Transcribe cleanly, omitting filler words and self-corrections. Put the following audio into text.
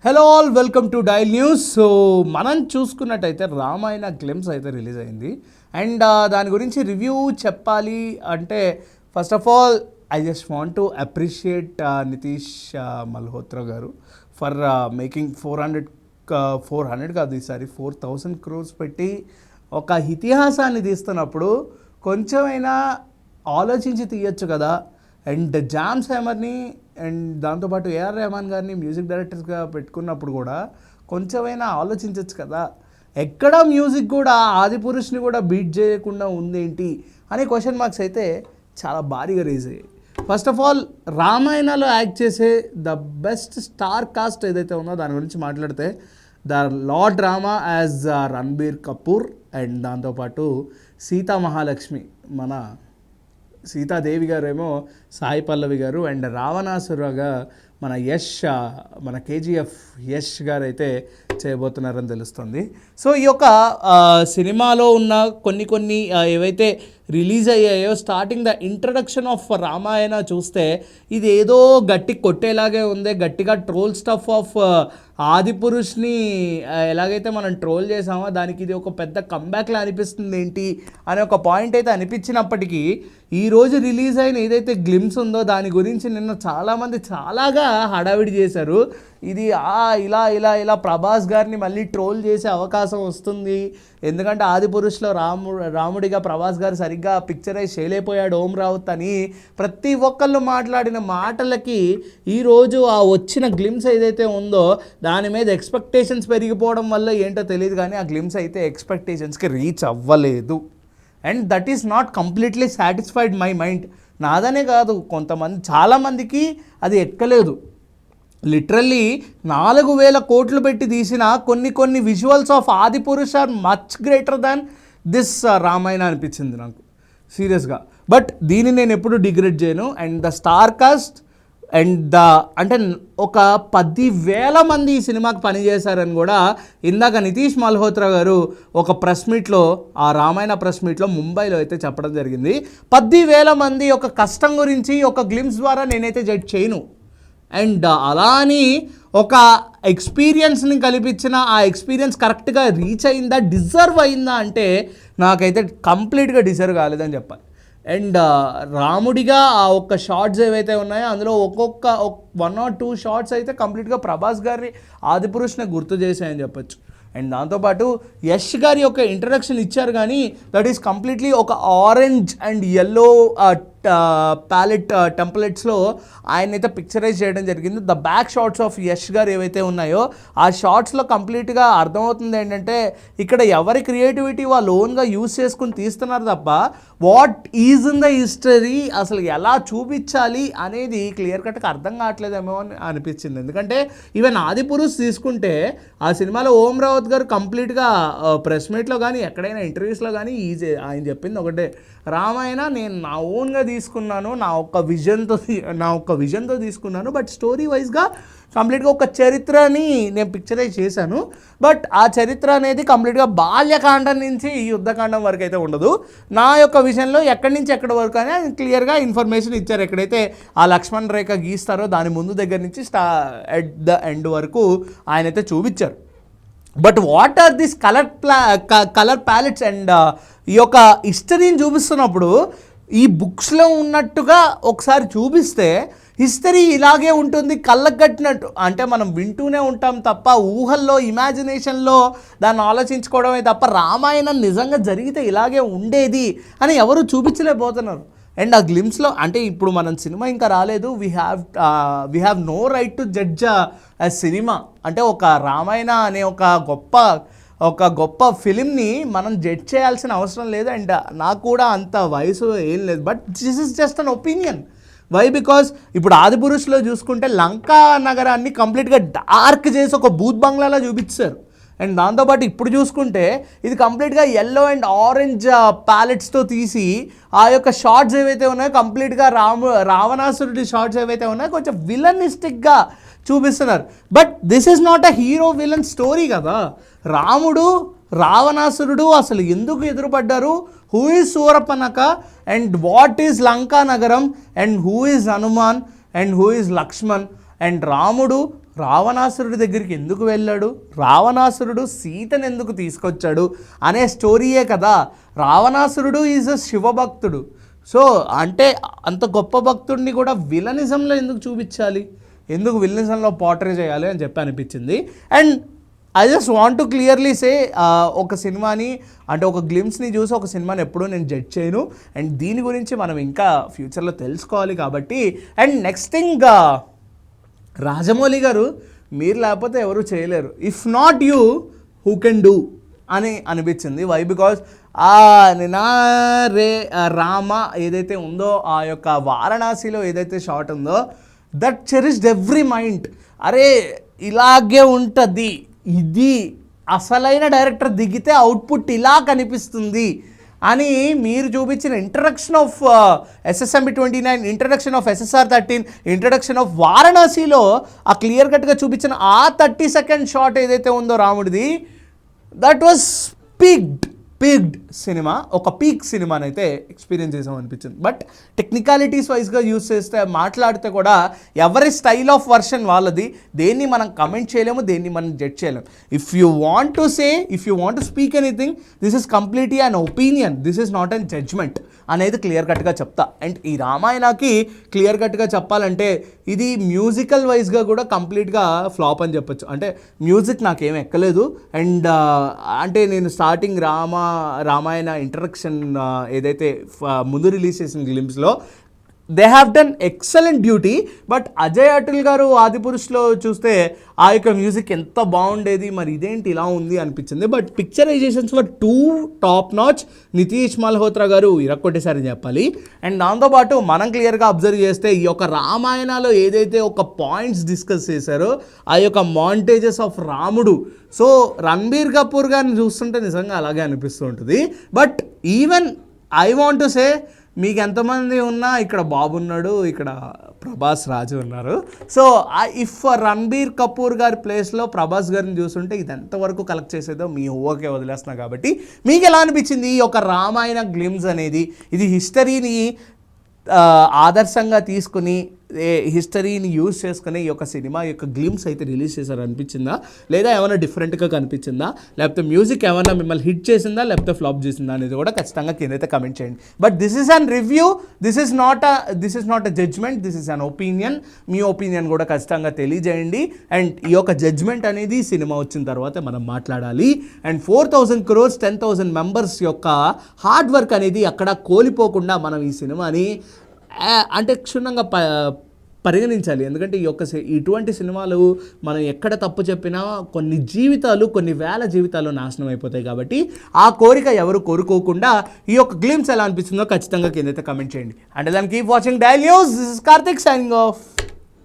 Hello all, welcome to dial news. So మనం చూసుకున్నట్టయితే Ramayana glimpse అయితే రిలీజ్ అయింది అండ్ దాని గురించి రివ్యూ చెప్పాలి అంటే first of all I just want to appreciate Nitish Malhotra గారు ఫర్ మేకింగ్ 400 కాదు, ఈసారి 4,000 crores పెట్టి ఒక ఇతిహాసాన్ని తీస్తున్నప్పుడు కొంచెమైనా ఆలోచించి తీయచ్చు కదా. అండ్ జామ్స్ హ్యామర్ని అండ్ దాంతోపాటు ఏఆర్ రెహమాన్ గారిని మ్యూజిక్ డైరెక్టర్స్గా పెట్టుకున్నప్పుడు కూడా కొంచెమైనా ఆలోచించవచ్చు కదా. ఎక్కడ మ్యూజిక్ కూడా ఆదిపురుష్ని కూడా బీట్ చేయకుండా ఉందేంటి అనే క్వశ్చన్ మార్క్స్ అయితే చాలా భారీగా రేజ్ అయ్యాయి. ఫస్ట్ ఆఫ్ ఆల్ రామాయణలో యాక్ట్ చేసే ద బెస్ట్ స్టార్ కాస్ట్ ఏదైతే ఉందో దాని గురించి మాట్లాడితే the lord Rama as Ranbir Kapoor and దాంతోపాటు సీతా మహాలక్ష్మి మన సీతాదేవి గారేమో సాయి పల్లవి గారు అండ్ రావణాసురగా మన మన కేజీఎఫ్ యష్ గారు అయితే చేయబోతున్నారని తెలుస్తుంది. సో ఈ యొక్క సినిమాలో ఉన్న కొన్ని ఏవైతే రిలీజ్ అయ్యాయో starting the introduction of Ramayana చూస్తే ఇది ఏదో గట్టి కొట్టేలాగే ఉంది. గట్టిగా ట్రోల్ స్టఫ్ ఆఫ్ ఆదిపురుష్ని ఎలాగైతే మనం ట్రోల్ చేసామో దానికి ఇది ఒక పెద్ద కంబ్యాక్లా అనిపిస్తుంది ఏంటి అనే ఒక పాయింట్ అయితే అనిపించినప్పటికీ ఈరోజు రిలీజ్ అయిన ఏదైతే గ్లిమ్స్ ఉందో దాని గురించి నిన్న చాలామంది చాలాగా హడావిడి చేశారు. ఇది ఇలా ఇలా ఇలా ప్రభాస్ గారిని మళ్ళీ ట్రోల్ చేసే అవకాశం వస్తుంది, ఎందుకంటే ఆదిపురుష్లో రాముడిగా ప్రభాస్ గారు సరిగ్గా పిక్చరైజ్ చేయలేకపోయాడు ఓం రావుత్ అని ప్రతి ఒక్కళ్ళు మాట్లాడిన మాటలకి ఈరోజు ఆ వచ్చిన గ్లిమ్స్ ఏదైతే ఉందో దాని మీద ఎక్స్పెక్టేషన్స్ పెరిగిపోవడం వల్ల ఏంటో తెలియదు కానీ ఆ గ్లిమ్స్ అయితే ఎక్స్పెక్టేషన్స్కి రీచ్ అవ్వలేదు. And that is not completely satisfied my mind. నాదనే కాదు, చాలామందికి అది ఎక్కలేదు. లిటరల్లీ 4,000 కోట్లు పెట్టి తీసిన కొన్ని visuals of Adipurush are much greater than this Ramayana అనిపించింది నాకు సీరియస్గా. బట్ దీన్ని నేను ఎప్పుడు డిగ్రేడ్ చేయను. And the star cast and అంటే ఒక 10,000 మంది ఈ సినిమాకి పనిచేశారని కూడా ఇందాక నితీష్ మల్హోత్రా గారు ఒక ప్రెస్ మీట్లో, ఆ రామాయణ ప్రెస్ మీట్లో ముంబైలో అయితే చెప్పడం జరిగింది. 10,000 మంది ఒక కష్టం గురించి ఒక గ్లిమ్స్ ద్వారా నేనైతే జడ్జ్ చేయను. అండ్ అలా అని ఒక ఎక్స్పీరియన్స్ని కల్పించిన ఆ ఎక్స్పీరియన్స్ కరెక్ట్గా రీచ్ అయిందా, డిజర్వ్ అయిందా అంటే నాకైతే కంప్లీట్గా డిజర్వ్ కాలేదని చెప్పాలి. అండ్ రాముడిగా ఆ ఒక్క షార్ట్స్ ఏవైతే ఉన్నాయో అందులో ఒక్కొక్క 1 or 2 షార్ట్స్ అయితే కంప్లీట్గా ప్రభాస్ గారిని ఆదిపురుష్ని గుర్తు చేశాయని చెప్పొచ్చు. అండ్ దాంతోపాటు యష్ గారి యొక్క ఇంట్రడక్షన్ ఇచ్చారు కానీ దట్ ఈస్ కంప్లీట్లీ ఒక ఆరెంజ్ అండ్ ఎల్లో ప్యాలెట్ టెంప్లెట్స్లో ఆయన అయితే పిక్చరైజ్ చేయడం జరిగింది. The back shots of Yash గారు ఏవైతే ఉన్నాయో ఆ షార్ట్స్లో కంప్లీట్గా అర్థమవుతుంది ఏంటంటే ఇక్కడ ఎవరి క్రియేటివిటీ వాళ్ళు ఓన్గా యూజ్ చేసుకుని తీస్తున్నారు తప్ప what is in the history అసలు ఎలా చూపించాలి అనేది క్లియర్ కట్గా అర్థం కావట్లేదేమో అని అనిపించింది. ఎందుకంటే ఈవెన్ ఆదిపురుష్ తీసుకుంటే ఆ సినిమాలో ఓం రావుత్ గారు కంప్లీట్గా ప్రెస్ మీట్లో కానీ ఎక్కడైనా ఇంటర్వ్యూస్లో కానీ ఆయన చెప్పింది ఒకటే, రామాయణ నేను నా ఓన్గా తీసుకున్నాను, నా ఒక్క విజన్తో తీసుకున్నాను, బట్ స్టోరీ వైజ్గా కంప్లీట్గా ఒక చరిత్రని నేను పిక్చరైజ్ చేశాను. బట్ ఆ చరిత్ర అనేది కంప్లీట్గా బాల్యకాండం నుంచి యుద్ధకాండం వరకు అయితే ఉండదు. నా యొక్క విషయంలో ఎక్కడి నుంచి ఎక్కడి వరకు అని క్లియర్గా ఇన్ఫర్మేషన్ ఇచ్చారు. ఎక్కడైతే ఆ లక్ష్మణ్ రేఖ గీస్తారో దాని ముందు దగ్గర నుంచి ఎట్ ద ఎండ్ వరకు ఆయన అయితే చూపించారు. But what are this colour palettes and ఈ యొక్క హిస్టరీని చూపిస్తున్నప్పుడు ఈ బుక్స్లో ఉన్నట్టుగా ఒకసారి చూపిస్తే హిస్టరీ ఇలాగే ఉంటుంది కళ్ళకు కట్టినట్టు. అంటే మనం వింటూనే ఉంటాం తప్ప ఊహల్లో ఇమాజినేషన్లో దాన్ని ఆలోచించుకోవడమే తప్ప రామాయణం నిజంగా జరిగితే ఇలాగే ఉండేది అని ఎవరు చూపించలేకపోతున్నారు. అండ్ ఆ గ్లిమ్స్లో అంటే ఇప్పుడు మనం సినిమా ఇంకా రాలేదు, we have no right to judge a cinema. అంటే ఒక రామాయణ అనే ఒక గొప్ప ఫిలింని మనం జడ్జ్ చేయాల్సిన అవసరం లేదు. అండ్ నాకు కూడా అంత వయసు ఏం లేదు. But this is just an opinion. Why? Because ఇప్పుడు ఆదిపురుష్లో చూసుకుంటే లంకా నగరాన్ని కంప్లీట్గా డార్క్ చేసి ఒక బూత్ బంగ్లాలా చూపించారు. అండ్ దాంతోపాటు ఇప్పుడు చూసుకుంటే ఇది కంప్లీట్గా ఎల్లో అండ్ ఆరెంజ్ ప్యాలెట్స్తో తీసి ఆ యొక్క షార్ట్స్ ఏవైతే ఉన్నాయో కంప్లీట్గా రావణాసురుడి షార్ట్స్ ఏవైతే ఉన్నాయో కొంచెం విలనిస్టిక్గా చూపిస్తున్నారు. But this is not a hero villain story కదా. రాముడు రావణాసురుడు అసలు ఎందుకు ఎదురుపడ్డారు, who is Shurpanakha and what is Lanka నగరం and who is Hanuman and who is Lakshman and రాముడు రావణాసురుడి దగ్గరికి ఎందుకు వెళ్ళాడు, రావణాసురుడు సీతను ఎందుకు తీసుకొచ్చాడు అనే స్టోరీయే కదా. రావణాసురుడు ఈజ్ అ శివభక్తుడు. సో అంటే అంత గొప్ప భక్తుడిని కూడా విలనిజంలో ఎందుకు చూపించాలి, ఎందుకు విలనిజంలో పోర్ట్రే చేయాలి అని చెప్పి అనిపించింది. And I just want to clearly say, ఒక సినిమాని అంటే ఒక గ్లిమ్స్ని చూసి ఒక సినిమాని ఎప్పుడూ నేను జడ్జ్ చేయను. అండ్ దీని గురించి మనం ఇంకా ఫ్యూచర్లో తెలుసుకోవాలి కాబట్టి. అండ్ నెక్స్ట్ థింగ్, రాజమౌళి గారు మీరు లేకపోతే ఎవరు చేయలేరు, if not you who can do అని అనిపించింది. వై? బికాజ్ నినా రే రామ ఏదైతే ఉందో, ఆ యొక్క వారణాసిలో ఏదైతే షాట్ ఉందో, దట్ చెరిష్డ్ ఎవ్రీ మైండ్. అరే ఇలాగే ఉంటుంది, ఇది అసలైన డైరెక్టర్ దిగితే అవుట్పుట్ ఇలా కనిపిస్తుంది అని మీరు చూపించిన introduction of SSMB29, introduction of SSR13, introduction of వారణాసిలో ఆ క్లియర్ కట్గా చూపించిన ఆ 30 సెకండ్ షాట్ ఏదైతే ఉందో రాముడిది, దట్ వాజ్ పిగ్డ్ సినిమా. ఒక పీక్ సినిమాని అయితే ఎక్స్పీరియన్స్ చేసాం అనిపించింది. బట్ టెక్నికాలిటీస్ వైజ్గా యూస్ చేస్తే, మాట్లాడితే కూడా ఎవరి స్టైల్ ఆఫ్ వర్షన్ వాళ్ళది, దేన్ని మనం కమెంట్ చేయలేము, దేన్ని మనం జడ్జ్ చేయలేము. If you want to say, if you want to speak anything, this is completely an opinion, this is not an judgement అనేది క్లియర్ కట్గా చెప్తా. అండ్ ఈ రామాయణకి క్లియర్ కట్గా చెప్పాలంటే ఇది మ్యూజికల్ వైజ్గా కూడా కంప్లీట్గా ఫ్లాప్ అని చెప్పొచ్చు. అంటే మ్యూజిక్ నాకేం ఎక్కలేదు. అండ్ అంటే నేను స్టార్టింగ్ రామాయణ ఇంట్రడక్షన్ ఏదైతే ముందు రిలీజ్ చేసిన గ్లిమ్స్లో they have done excellent duty. But Ajay Atul గారు ఆదిపురుష్లో చూస్తే ఆ యొక్క మ్యూజిక్ ఎంత బాగుండేది, మరి ఇదేంటి ఇలా ఉంది అనిపించింది. But picturisations were too top notch. Nitish Malhotra గారు ఇరక్కొట్టేసారని చెప్పాలి. అండ్ దాంతోపాటు మనం క్లియర్గా అబ్జర్వ్ చేస్తే ఈ యొక్క రామాయణలో ఏదైతే ఒక పాయింట్స్ డిస్కస్ చేశారో, ఆ యొక్క మాంటేజెస్ ఆఫ్ రాముడు, సో రణబీర్ కపూర్ గారిని చూస్తుంటే నిజంగా అలాగే అనిపిస్తూ ఉంటుంది. But even I want to సే, మీకు ఎంతమంది ఉన్నా ఇక్కడ బాబు ఉన్నాడు, ఇక్కడ ప్రభాస్ రాజు ఉన్నారు. సో ఇఫ్ రణబీర్ కపూర్ గారి ప్లేస్లో ప్రభాస్ గారిని చూస్తుంటే ఇది ఎంతవరకు కలెక్ట్ చేసేదో మీ ఊహకే వదిలేస్తున్నా. కాబట్టి మీకు ఎలా అనిపించింది ఈ యొక్క రామాయణ గ్లిమ్స్ అనేది? ఇది హిస్టరీని ఆదర్శంగా తీసుకుని, హిస్టరీని యూజ్ చేసుకుని ఈ యొక్క సినిమా యొక్క గ్లిమ్స్ అయితే రిలీజ్ చేశారు అనిపించిందా, లేదా ఏమైనా డిఫరెంట్గా కనిపించిందా, లేకపోతే మ్యూజిక్ ఏమైనా మిమ్మల్ని హిట్ చేసిందా, లేకపోతే ఫ్లాప్ చేసిందా అనేది కూడా ఖచ్చితంగా కిందైతే కమెంట్ చేయండి. But this is an review, this is not a judgement, this is an opinion. మీ ఒపీనియన్ కూడా ఖచ్చితంగా తెలియజేయండి. అండ్ ఈ యొక్క జడ్జ్మెంట్ అనేది సినిమా వచ్చిన తర్వాత మనం మాట్లాడాలి. అండ్ 4,000 crores 10,000 members యొక్క హార్డ్ వర్క్ అనేది అక్కడ కోల్పోకుండా మనం ఈ సినిమాని అంటే క్షుణ్ణంగా పరిగణించాలి. ఎందుకంటే ఇటువంటి సినిమాలు మనం ఎక్కడ తప్పు చెప్పినా కొన్ని జీవితాలు, కొన్ని వేల జీవితాలు నాశనం అయిపోతాయి. కాబట్టి ఆ కోరిక ఎవరు కోరుకోకుండా ఈ యొక్క గ్లిమ్స్ ఎలా అనిపిస్తుందో ఖచ్చితంగా కిందైతే కమెంట్ చేయండి. అండ్ దాన్ని keep watching dial news. This is Karthik signing off.